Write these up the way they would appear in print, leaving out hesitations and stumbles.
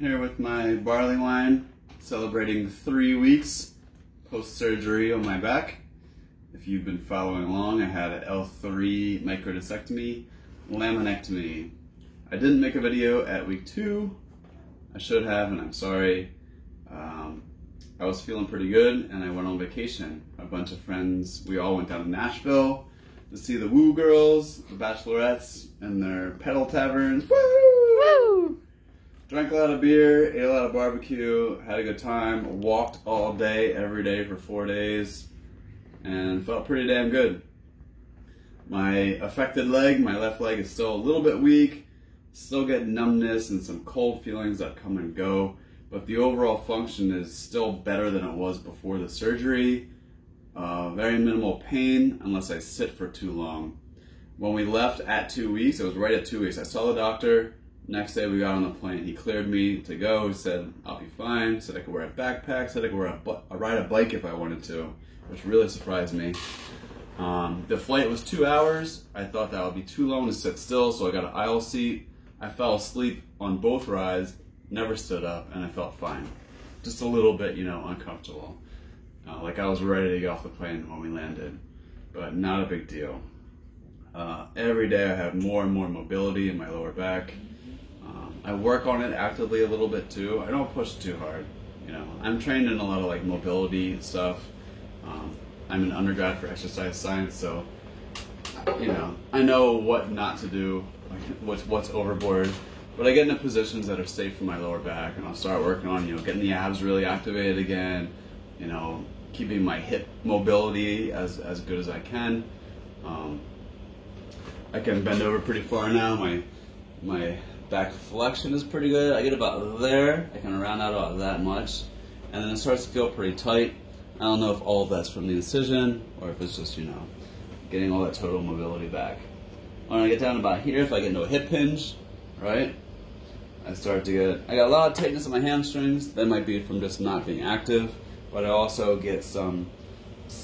Here with my barley wine, celebrating 3 weeks post-surgery on my back. If you've been following along, I had an L3 microdiscectomy, laminectomy. I didn't make a video at week 2. I should have, and I'm sorry. I was feeling pretty good, and I went on vacation. A bunch of friends, we all went down to Nashville to see the Woo Girls, the Bachelorettes, and their pedal taverns. Woo! Woo! Drank a lot of beer, ate a lot of barbecue, had a good time, walked all day, every day for 4 days, and felt pretty damn good. My affected leg, my left leg, is still a little bit weak, still get numbness and some cold feelings that come and go, but the overall function is still better than it was before the surgery. Very minimal pain unless I sit for too long. When we left at 2 weeks, it was right at 2 weeks, I saw the doctor. Next day we got on the plane. He cleared me to go. He said I'll be fine. Said I could wear a backpack. Said I could ride a bike if I wanted to, which really surprised me. The flight was 2 hours. I thought that would be too long to sit still, so I got an aisle seat. I fell asleep on both rides, never stood up, and I felt fine. Just a little bit, uncomfortable. Like I was ready to get off the plane when we landed, but not a big deal. Every day I have more and more mobility in my lower back. I work on it actively a little bit too. I don't push too hard. I'm trained in a lot of mobility stuff. I'm an undergrad for exercise science, so I know what not to do, what's overboard. But I get into positions that are safe for my lower back, and I'll start working on getting the abs really activated again. Keeping my hip mobility as good as I can. I can bend over pretty far now. My back flexion is pretty good. I get about there. I can round out about that much. And then it starts to feel pretty tight. I don't know if all of that's from the incision or if it's just, getting all that total mobility back. When I get down about here, if I get into a hip hinge, right, I got a lot of tightness in my hamstrings. That might be from just not being active, but I also get some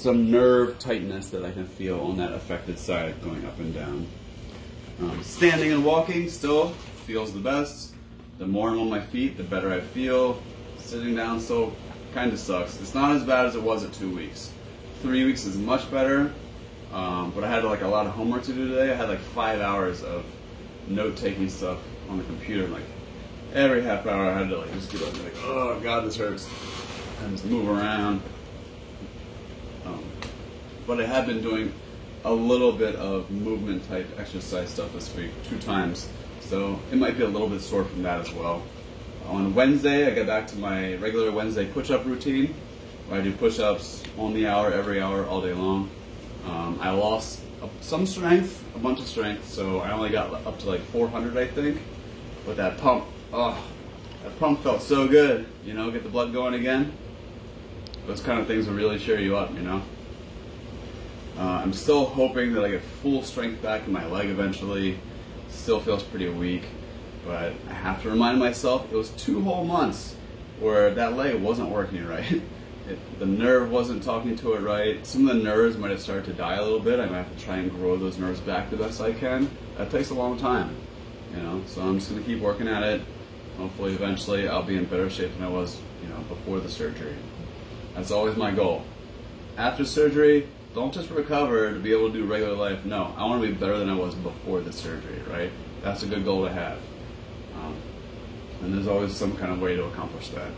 nerve tightness that I can feel on that affected side going up and down. Standing and walking still feels the best. The more I'm on my feet, the better I feel. Sitting down still kind of sucks. It's not as bad as it was at 2 weeks. 3 weeks is much better, but I had a lot of homework to do today. I had 5 hours of note-taking stuff on the computer. Every half hour I had to just get up and be oh god, this hurts, and just move around. But I have been doing a little bit of movement type exercise stuff this week, 2 times. So it might be a little bit sore from that as well. On Wednesday, I get back to my regular Wednesday push-up routine, where I do push-ups on the hour, every hour, all day long. I lost some strength, a bunch of strength, so I only got up to 400, I think. But that pump, that pump felt so good, get the blood going again. Those kind of things will really cheer you up, I'm still hoping that I get full strength back in my leg eventually. Still feels pretty weak, but I have to remind myself it was 2 whole months where that leg wasn't working right. The nerve wasn't talking to it right. Some of the nerves might have started to die a little bit. I might have to try and grow those nerves back the best I can. That takes a long time, so I'm just going to keep working at it. Hopefully eventually I'll be in better shape than I was, before the surgery. That's always my goal. After surgery, don't just recover to be able to do regular life. No, I want to be better than I was before the surgery, right? That's a good goal to have. And there's always some kind of way to accomplish that.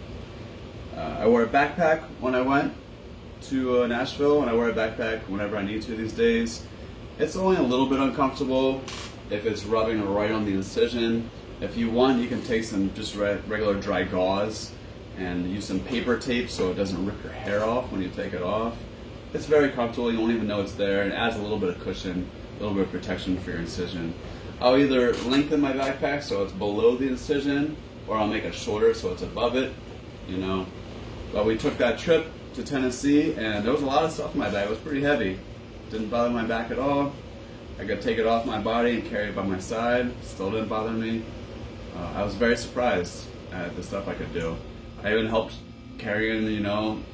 I wore a backpack when I went to Nashville, and I wear a backpack whenever I need to these days. It's only a little bit uncomfortable if it's rubbing right on the incision. If you want, you can take some just regular dry gauze and use some paper tape so it doesn't rip your hair off when you take it off. It's very comfortable, you won't even know it's there, and it adds a little bit of cushion, a little bit of protection for your incision. I'll either lengthen my backpack so it's below the incision, or I'll make it shorter so it's above it, But we took that trip to Tennessee, and there was a lot of stuff in my bag. It was pretty heavy. Didn't bother my back at all. I could take it off my body and carry it by my side. Still didn't bother me. I was very surprised at the stuff I could do. I even helped carrying,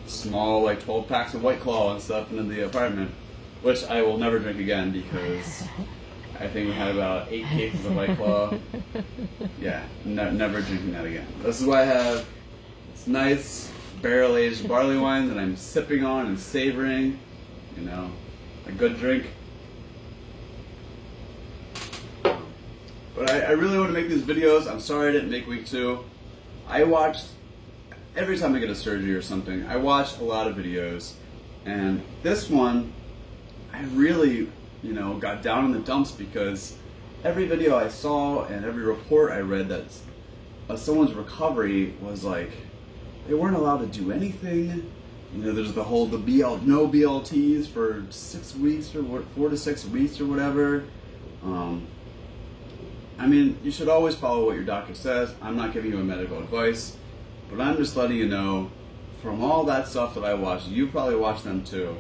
small 12 packs of White Claw and stuff into the apartment, which I will never drink again because I think we had about 8 cases of White Claw. Yeah, never drinking that again. This is why I have this nice barrel-aged barley wine that I'm sipping on and savoring. You know, a good drink. But I really want to make these videos. I'm sorry I didn't make week 2. I watched, every time I get a surgery or something, I watch a lot of videos. And this one, I really, you know, got down in the dumps because every video I saw and every report I read that someone's recovery was like, they weren't allowed to do anything. You know, there's the whole, no BLTs for 6 weeks or 4 to 6 weeks or whatever. I mean, you should always follow what your doctor says. I'm not giving you a medical advice, but I'm just letting you know from all that stuff that I watched, you probably watched them too.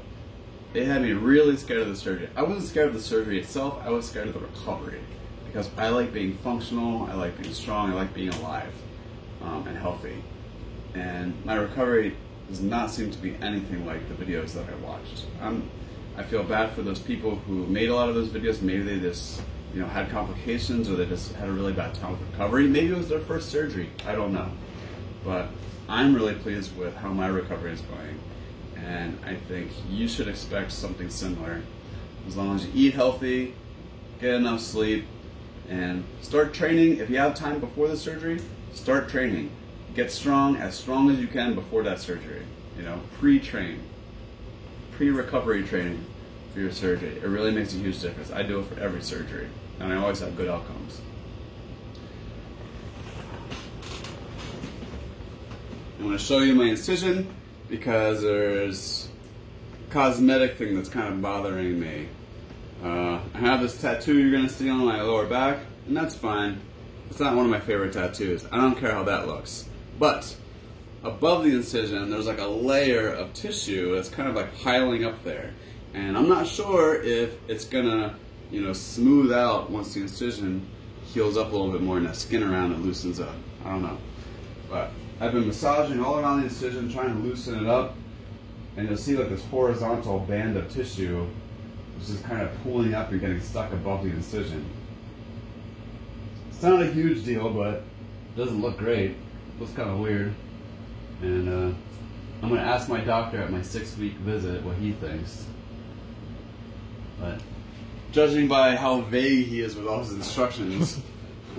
It had me really scared of the surgery. I wasn't scared of the surgery itself, I was scared of the recovery. Because I like being functional, I like being strong, I like being alive and healthy. And my recovery does not seem to be anything like the videos that I watched. I feel bad for those people who made a lot of those videos. Maybe they just, you know, had complications, or they just had a really bad time with recovery. Maybe it was their first surgery. I don't know. But I'm really pleased with how my recovery is going. And I think you should expect something similar. As long as you eat healthy, get enough sleep, and start training. If you have time before the surgery, start training. Get strong as you can before that surgery. You know, pre-train. Pre-recovery training for your surgery. It really makes a huge difference. I do it for every surgery, and I always have good outcomes. I'm going to show you my incision because there's a cosmetic thing that's kind of bothering me. I have this tattoo you're going to see on my lower back, and that's fine. It's not one of my favorite tattoos. I don't care how that looks. But above the incision, there's like a layer of tissue that's kind of like piling up there. And I'm not sure if it's gonna, you know, smooth out once the incision heals up a little bit more and the skin around it loosens up. I don't know. But I've been massaging all around the incision, trying to loosen it up. And you'll see like this horizontal band of tissue, which is kind of pulling up and getting stuck above the incision. It's not a huge deal, but it doesn't look great. It looks kind of weird. And I'm going to ask my doctor at my 6-week visit what he thinks. But judging by how vague he is with all his instructions,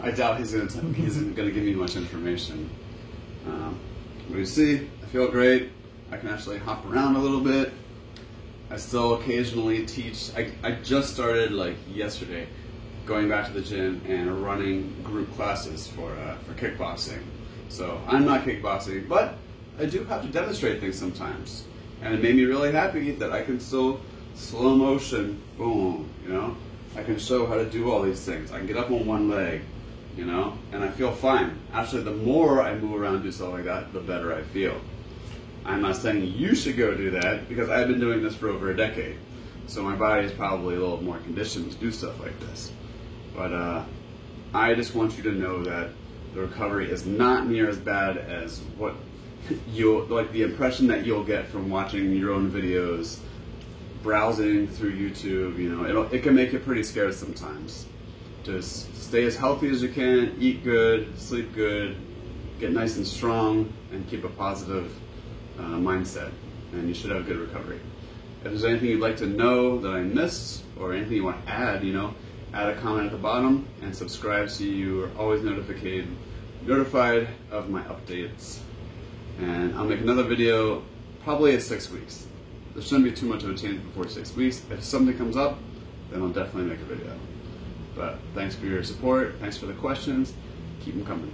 I doubt he's going to give me much information. But you see, I feel great. I can actually hop around a little bit. I still occasionally teach. I just started, like yesterday, going back to the gym and running group classes for kickboxing. So I'm not kickboxing, but I do have to demonstrate things sometimes. And it made me really happy that I can still slow motion, boom, you know? I can show how to do all these things. I can get up on one leg, you know? And I feel fine. Actually, the more I move around and do stuff like that, the better I feel. I'm not saying you should go do that, because I've been doing this for over a decade. So my body is probably a little more conditioned to do stuff like this. But I just want you to know that the recovery is not near as bad as what like the impression that you'll get from watching your own videos, browsing through YouTube. You know, it can make you pretty scared sometimes. Just stay as healthy as you can, eat good, sleep good, get nice and strong, and keep a positive mindset, and you should have a good recovery. If there's anything you'd like to know that I missed, or anything you want to add, you know, add a comment at the bottom and subscribe so you are always notified of my updates. And I'll make another video probably at 6 weeks. There shouldn't be too much of a change before 6 weeks. If something comes up, then I'll definitely make a video. But thanks for your support, thanks for the questions, keep them coming.